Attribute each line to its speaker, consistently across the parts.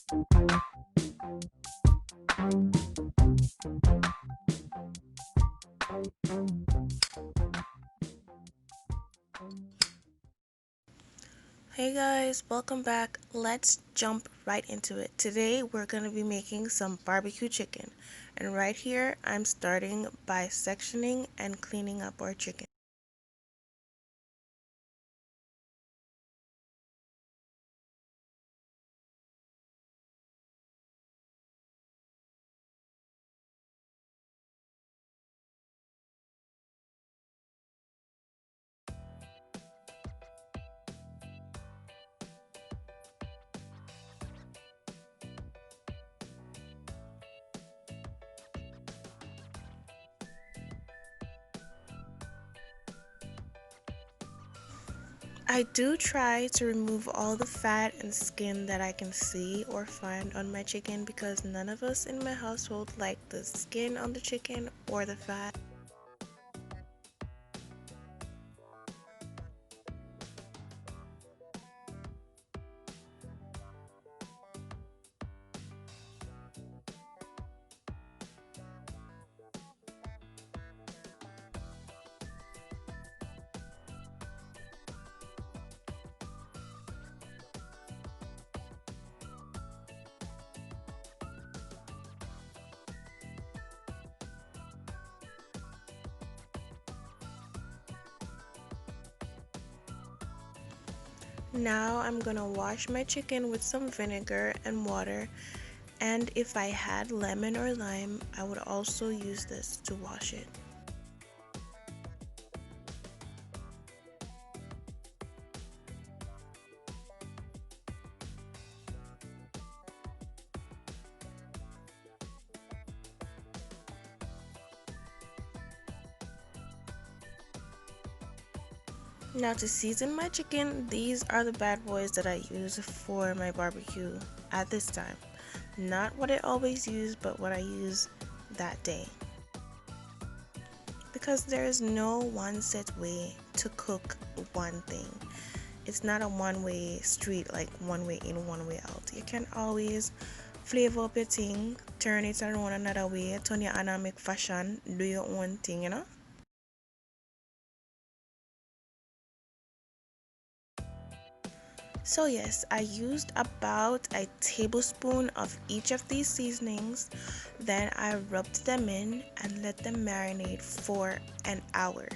Speaker 1: Hey guys, welcome back. Let's jump right into it. Today we're going to be making some barbecue chicken. And right here, I'm starting by sectioning and cleaning up our chicken. I do try to remove all the fat and skin that I can see or find on my chicken because none of us in my household like the skin on the chicken or the fat. Now I'm gonna wash my chicken with some vinegar and water, and if I had lemon or lime, I would also use this to wash it. Now to season my chicken, these are the bad boys that I use for my barbecue at this time. Not what I always use, but what I use that day. Because there is no one set way to cook one thing. It's not a one-way street, like one way in, one way out. You can always flavor up your thing, turn it around another way, turn your anamic fashion, do your own thing, you know? So yes, I used about a tablespoon of each of these seasonings. Then I rubbed them in and let them marinate for an hour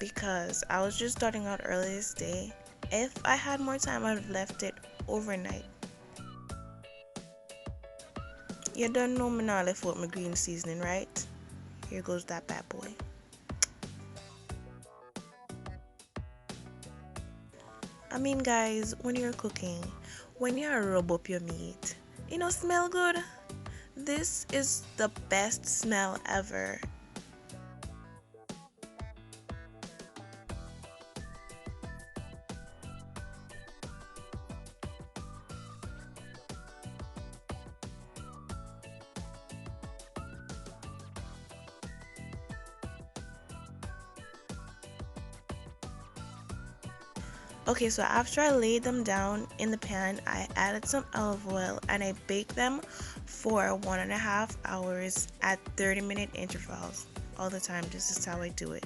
Speaker 1: because I was just starting out early this day. If I had more time, I would have left it overnight. You don't know me now left with my green seasoning, right? Here goes that bad boy. I mean guys, when you're cooking, when you rub up your meat, smell good. This is the best smell ever. Okay, so after I laid them down in the pan, I added some olive oil and I baked them for 1.5 hours at 30-minute intervals. All the time, this is how I do it.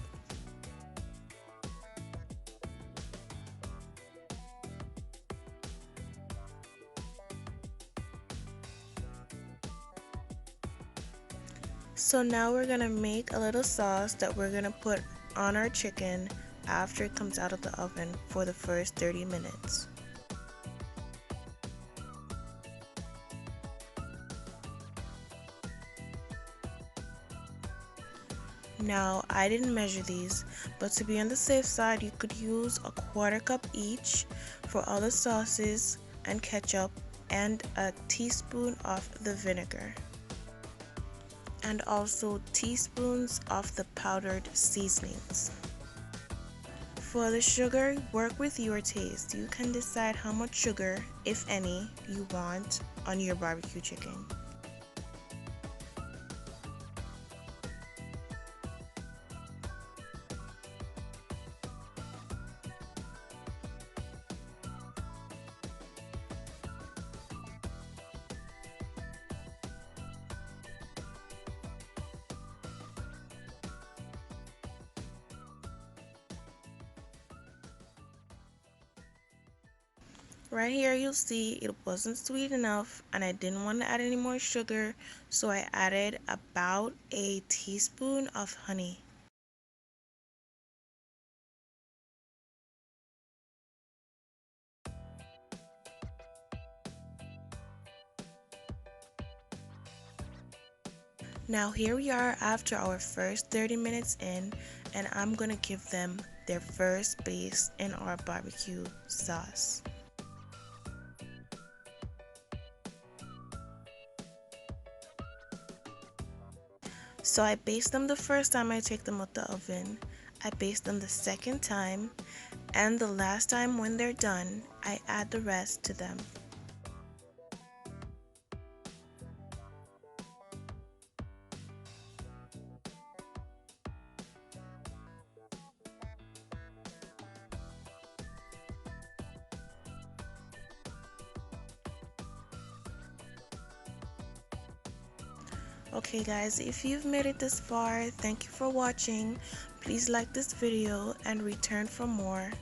Speaker 1: So now we're gonna make a little sauce that we're gonna put on our chicken after it comes out of the oven for the first 30 minutes. Now, I didn't measure these, but to be on the safe side, you could use a quarter cup each for all the sauces and ketchup and a teaspoon of the vinegar. And also teaspoons of the powdered seasonings. For the sugar, work with your taste. You can decide how much sugar, if any, you want on your barbecue chicken. Right here you'll see it wasn't sweet enough and I didn't want to add any more sugar, so I added about a teaspoon of honey. Now here we are after our first 30 minutes in, and I'm gonna give them their first base in our barbecue sauce. So I baste them the first time I take them out the oven, I baste them the second time, and the last time when they're done, I add the rest to them. Okay guys, if you've made it this far, thank you for watching. Please like this video and return for more.